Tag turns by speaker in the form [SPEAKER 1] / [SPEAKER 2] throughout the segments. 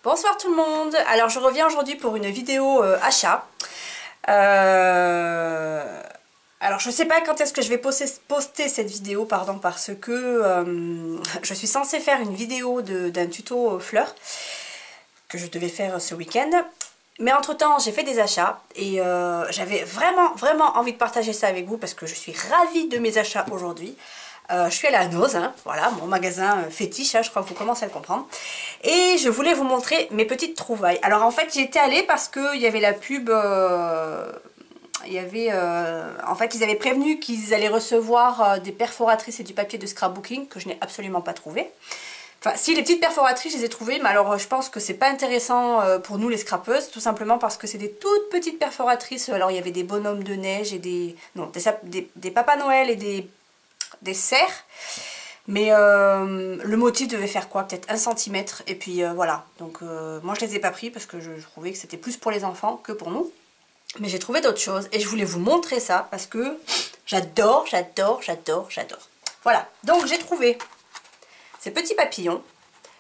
[SPEAKER 1] Bonsoir tout le monde. Alors je reviens aujourd'hui pour une vidéo achat. Alors je sais pas quand est-ce que je vais poster cette vidéo, pardon, parce que je suis censée faire une vidéo d'un tuto fleurs que je devais faire ce week-end. Mais entre temps j'ai fait des achats et j'avais vraiment envie de partager ça avec vous parce que je suis ravie de mes achats aujourd'hui. Je suis allée à Noz, hein, voilà, mon magasin fétiche, hein, je crois que vous commencez à le comprendre. Et je voulais vous montrer mes petites trouvailles. Alors en fait j'y étais allée parce qu'il y avait la pub, en fait ils avaient prévenu qu'ils allaient recevoir des perforatrices et du papier de scrapbooking que je n'ai absolument pas trouvé. Enfin si, les petites perforatrices je les ai trouvées, mais alors je pense que c'est pas intéressant pour nous les scrapeuses, tout simplement parce que c'est des toutes petites perforatrices. Alors il y avait des bonhommes de neige et des papas Noël et des cerfs, mais le motif devait faire quoi, peut-être 1 cm, et puis voilà, donc moi je les ai pas pris parce que je trouvais que c'était plus pour les enfants que pour nous, mais j'ai trouvé d'autres choses et je voulais vous montrer ça parce que j'adore. Voilà, donc j'ai trouvé ces petits papillons.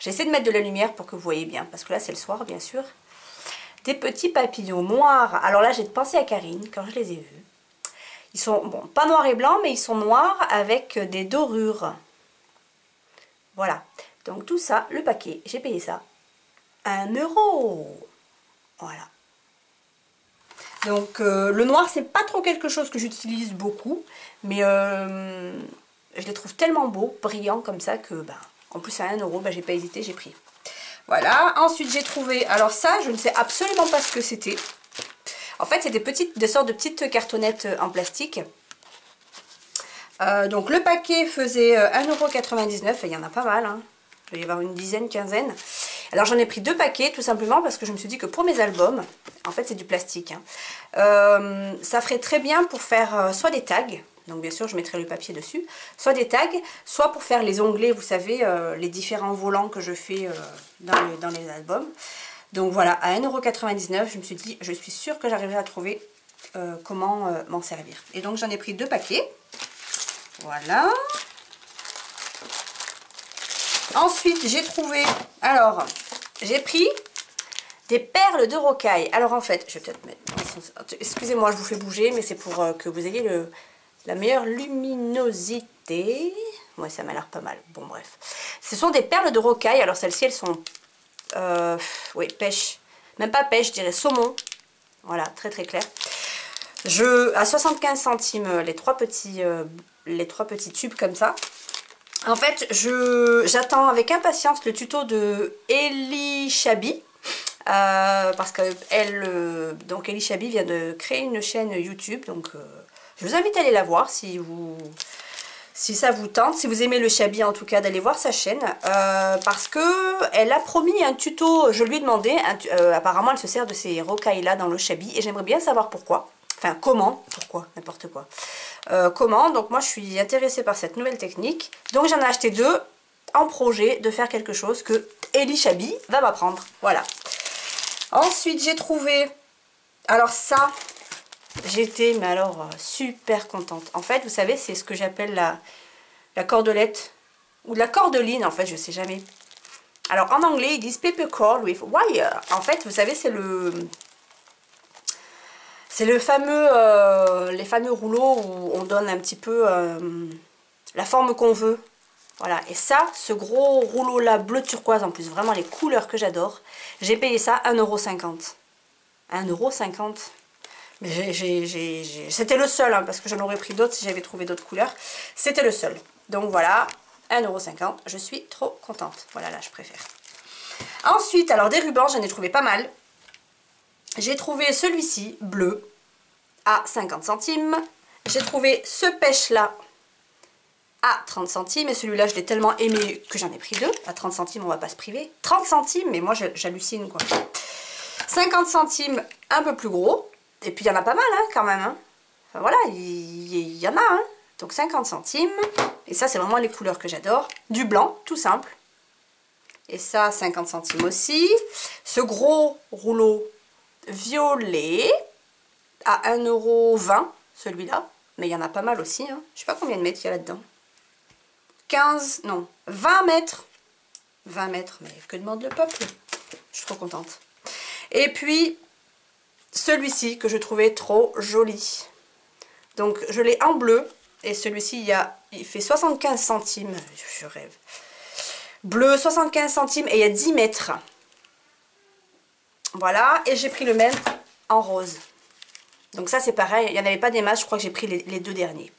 [SPEAKER 1] J'essaie de mettre de la lumière pour que vous voyez bien, parce que là c'est le soir bien sûr. Des petits papillons noirs. Alors là j'ai pensé à Karine quand je les ai vus. Ils sont, bon, pas noirs et blancs, mais ils sont noirs avec des dorures. Voilà. Donc tout ça, le paquet, j'ai payé ça 1 €. Voilà. Donc le noir, c'est pas trop quelque chose que j'utilise beaucoup, mais je les trouve tellement beaux, brillants comme ça, que en plus à 1 €, j'ai pas hésité, j'ai pris. Voilà. Ensuite j'ai trouvé, alors ça, je ne sais absolument pas ce que c'était. En fait, c'est des sortes de petites cartonnettes en plastique. Donc le paquet faisait 1,99 €, et il y en a pas mal, hein. Il doit y avoir une dizaine, quinzaine. Alors j'en ai pris 2 paquets, tout simplement parce que je me suis dit que pour mes albums, en fait c'est du plastique, hein, ça ferait très bien pour faire soit des tags, donc bien sûr je mettrai le papier dessus, soit des tags, soit pour faire les onglets, vous savez, les différents volants que je fais dans les albums. Donc voilà, à 1,99 €, je me suis dit, je suis sûre que j'arriverai à trouver comment m'en servir. Et donc j'en ai pris 2 paquets. Voilà. Ensuite, j'ai trouvé, alors, j'ai pris des perles de rocaille. Alors en fait, je vais peut-être mettre, excusez-moi, je vous fais bouger, mais c'est pour que vous ayez la meilleure luminosité. Ouais, ça m'a l'air pas mal. Bon, bref. Ce sont des perles de rocaille. Alors celles-ci, elles sont... oui, pêche, même pas pêche, je dirais saumon, voilà, très clair. À 75 centimes les trois petits tubes comme ça. En fait j'attends avec impatience le tuto de Ellie Chabi, parce que donc Ellie Chabi vient de créer une chaîne YouTube, donc je vous invite à aller la voir si ça vous tente, si vous aimez le Chabi en tout cas, d'aller voir sa chaîne, parce que elle a promis un tuto. Je lui ai demandé, apparemment elle se sert de ces rocailles là dans le Chabi et j'aimerais bien savoir pourquoi, enfin comment, pourquoi, n'importe quoi, comment. Donc moi je suis intéressée par cette nouvelle technique, donc j'en ai acheté 2 en projet de faire quelque chose que Ellie Chabi va m'apprendre, voilà. Ensuite j'ai trouvé, alors ça, j'étais, mais alors, super contente. En fait, vous savez, c'est ce que j'appelle la cordelette, ou de la cordeline, en fait, je sais jamais. Alors, en anglais, ils disent peppercorn with wire. En fait, vous savez, c'est les fameux rouleaux où on donne un petit peu la forme qu'on veut. Voilà, et ça, ce gros rouleau-là, bleu turquoise, en plus, vraiment les couleurs que j'adore, j'ai payé ça 1,50 €. 1,50 €. Mais c'était le seul, hein, parce que j'en aurais pris d'autres si j'avais trouvé d'autres couleurs. C'était le seul. Donc voilà, 1,50 €. Je suis trop contente. Voilà, là, je préfère. Ensuite, alors des rubans, j'en ai trouvé pas mal. J'ai trouvé celui-ci, bleu, à 50 centimes. J'ai trouvé ce pêche-là à 30 centimes. Et celui-là, je l'ai tellement aimé que j'en ai pris 2. À 30 centimes, on va pas se priver. 30 centimes, mais moi, j'hallucine, quoi. 50 centimes, un peu plus gros. Et puis il y en a pas mal, hein, quand même, hein. Enfin voilà, il y en a, hein. Donc 50 centimes. Et ça, c'est vraiment les couleurs que j'adore. Du blanc, tout simple. Et ça, 50 centimes aussi. Ce gros rouleau violet à 1,20 €, celui-là. Mais il y en a pas mal aussi, hein. Je sais pas combien de mètres il y a là-dedans. 15, non, 20 mètres. 20 mètres, mais que demande le peuple? Je suis trop contente. Et puis, celui-ci que je trouvais trop joli. Donc, je l'ai en bleu. Et celui-ci, il fait 75 centimes. Je rêve. Bleu, 75 centimes. Et il y a 10 mètres. Voilà. Et j'ai pris le même en rose. Donc ça, c'est pareil. Il n'y en avait pas des masses. Je crois que j'ai pris les deux derniers.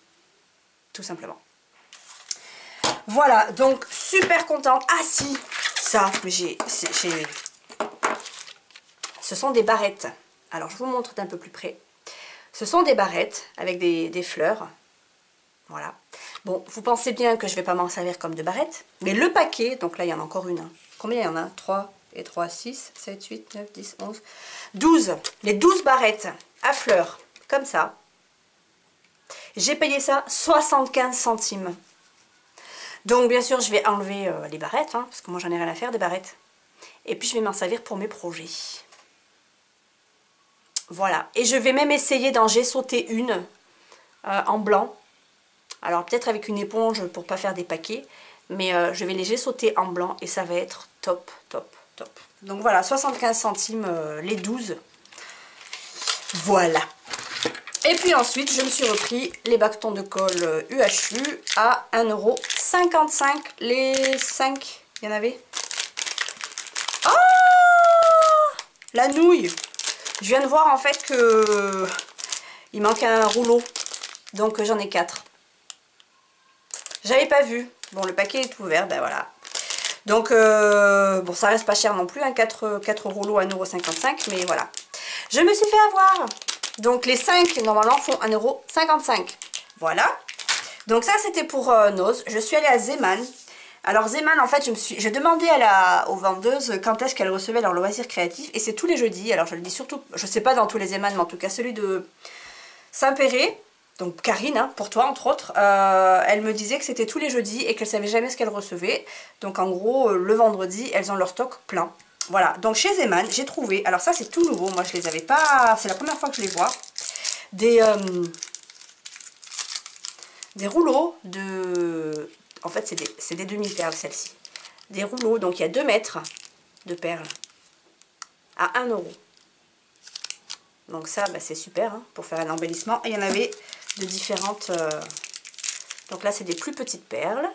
[SPEAKER 1] Tout simplement. Voilà. Donc, super contente. Ah si, ça, ce sont des barrettes. Alors, je vous montre d'un peu plus près. Ce sont des barrettes avec des fleurs. Voilà. Bon, vous pensez bien que je ne vais pas m'en servir comme de barrettes. Mais le paquet, donc là, il y en a encore une. Combien il y en a? 3 et 3, 6, 7, 8, 9, 10, 11, 12. Les 12 barrettes à fleurs, comme ça. J'ai payé ça 75 centimes. Donc, bien sûr, je vais enlever les barrettes, hein, parce que moi, j'en ai rien à faire des barrettes. Et puis, je vais m'en servir pour mes projets. Voilà. Et je vais même essayer d'en sauter une en blanc. Alors, peut-être avec une éponge pour pas faire des paquets. Mais je vais les sauter en blanc et ça va être top, top, top. Donc, voilà, 75 centimes les 12. Voilà. Et puis ensuite, je me suis repris les bâtons de colle UHU à 1,55 € les 5. Il y en avait. Oh, la nouille. Je viens de voir en fait que il manque un rouleau. Donc j'en ai 4. J'avais pas vu. Bon, le paquet est ouvert, ben voilà. Donc, bon, ça reste pas cher non plus, hein, 4 rouleaux à 1,55 €, mais voilà. Je me suis fait avoir. Donc, les 5, normalement, font 1,55 €. Voilà. Donc, ça, c'était pour Nose. Je suis allée à Zeman. Alors, Zeman, en fait, j'ai demandé aux vendeuses quand est-ce qu'elles recevaient leur loisir créatif. Et c'est tous les jeudis. Alors, je le dis surtout, je sais pas dans tous les Zeman, mais en tout cas, celui de Saint-Péret. Donc Karine, hein, pour toi entre autres, elle me disait que c'était tous les jeudis et qu'elle savait jamais ce qu'elle recevait. Donc en gros, le vendredi, elles ont leur stock plein. Voilà, donc chez Zeman, j'ai trouvé, alors ça c'est tout nouveau, moi je les avais pas, c'est la première fois que je les vois, des rouleaux de, en fait c'est des demi-perles celles-ci. Des rouleaux, donc il y a 2 mètres de perles à 1 €. Donc ça, bah, c'est super hein, pour faire un embellissement. Et il y en avait de différentes... Donc là, c'est des plus petites perles.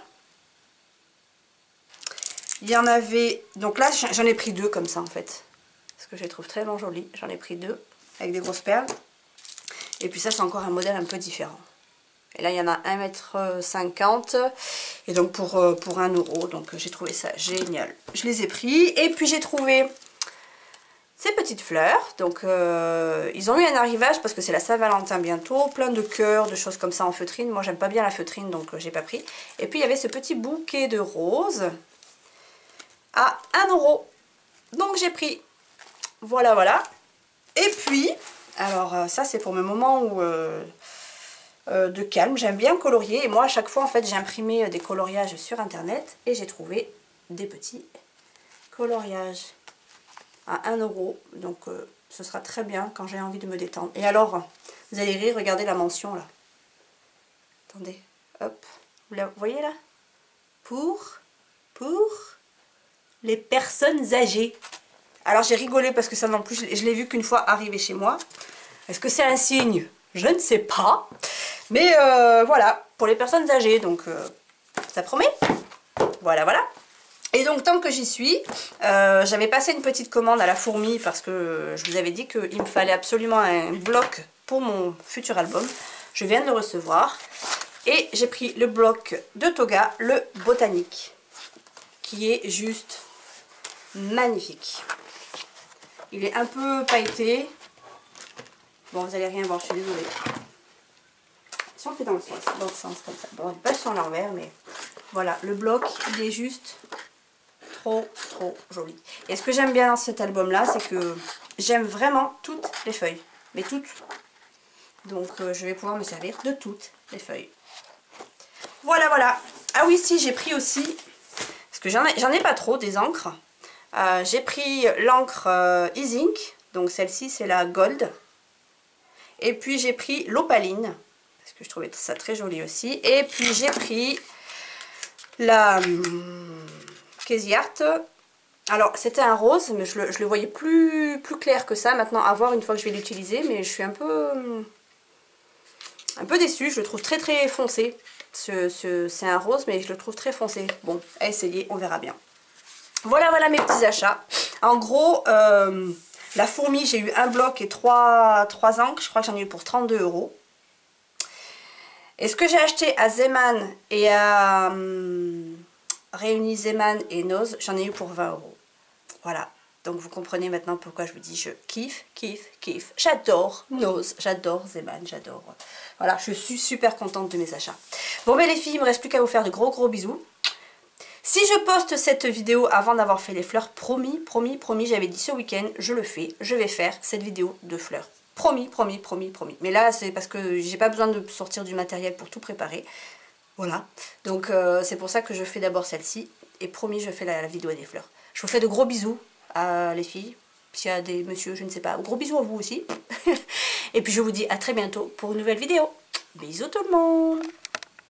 [SPEAKER 1] Il y en avait... Donc là, j'en ai pris 2 comme ça, en fait. Parce que je les trouve vraiment jolies. J'en ai pris 2 avec des grosses perles. Et puis ça, c'est encore un modèle un peu différent. Et là, il y en a 1,50 m. Et donc, pour 1 €. Donc, j'ai trouvé ça génial. Je les ai pris. Et puis, j'ai trouvé... ces petites fleurs, donc ils ont eu un arrivage parce que c'est la Saint-Valentin bientôt, plein de cœurs, de choses comme ça en feutrine. Moi j'aime pas bien la feutrine donc j'ai pas pris. Et puis il y avait ce petit bouquet de roses à 1 €. Donc j'ai pris. Voilà, voilà. Et puis, alors ça c'est pour mes moments où, de calme. J'aime bien colorier et moi à chaque fois en fait j'ai imprimé des coloriages sur internet et j'ai trouvé des petits coloriages à 1 €, donc ce sera très bien quand j'ai envie de me détendre. Et alors, vous allez rire, regardez la mention là. Attendez, hop, vous voyez là? Pour les personnes âgées. Alors j'ai rigolé parce que ça non plus, je l'ai vu qu'une fois arriver chez moi. Est-ce que c'est un signe? Je ne sais pas. Mais voilà, pour les personnes âgées, donc ça promet. Voilà, voilà. Et donc, tant que j'y suis, j'avais passé une petite commande à la fourmi parce que je vous avais dit qu'il me fallait absolument un bloc pour mon futur album. Je viens de le recevoir. Et j'ai pris le bloc de Toga, le botanique, qui est juste magnifique. Il est un peu pailleté. Bon, vous allez rien voir, je suis désolée. Si on le fait dans le sens comme ça. Bon, pas sur l'envers, mais voilà, le bloc, il est juste... trop joli. Et ce que j'aime bien dans cet album là, c'est que j'aime vraiment toutes les feuilles, mais toutes. Donc je vais pouvoir me servir de toutes les feuilles. Voilà, voilà. Ah oui, si, j'ai pris aussi, parce que j'en ai pas trop des encres. J'ai pris l'encre Ease Ink, donc celle-ci c'est la Gold. Et puis j'ai pris l'opaline, parce que je trouvais ça très joli aussi. Et puis j'ai pris la Crazy Art Alors, c'était un rose, mais je le voyais plus clair que ça. Maintenant, à voir une fois que je vais l'utiliser, mais je suis un peu déçue. Je le trouve très très foncé. C'est un rose, mais je le trouve très foncé. Bon, à essayer, on verra bien. Voilà, voilà mes petits achats. En gros, la fourmi, j'ai eu un bloc et 3 encres. Je crois que j'en ai eu pour 32 €. Et ce que j'ai acheté à Zeman et à Réunis Zeman et Nose, j'en ai eu pour 20 €. Voilà. Donc vous comprenez maintenant pourquoi je vous dis je kiffe, kiffe, kiffe. J'adore Nose, j'adore Zeman, j'adore. Voilà, je suis super contente de mes achats. Bon ben les filles, il me reste plus qu'à vous faire de gros bisous. Si je poste cette vidéo avant d'avoir fait les fleurs, promis, promis, promis, j'avais dit ce week-end, je le fais, je vais faire cette vidéo de fleurs. Promis, promis, promis, promis. Mais là, c'est parce que j'ai pas besoin de sortir du matériel pour tout préparer. Voilà. Donc, c'est pour ça que je fais d'abord celle-ci. Et promis, je fais la vidéo des fleurs. Je vous fais de gros bisous à les filles. S'il y a des messieurs, je ne sais pas. Gros bisous à vous aussi. Et puis, je vous dis à très bientôt pour une nouvelle vidéo. Bisous tout le monde!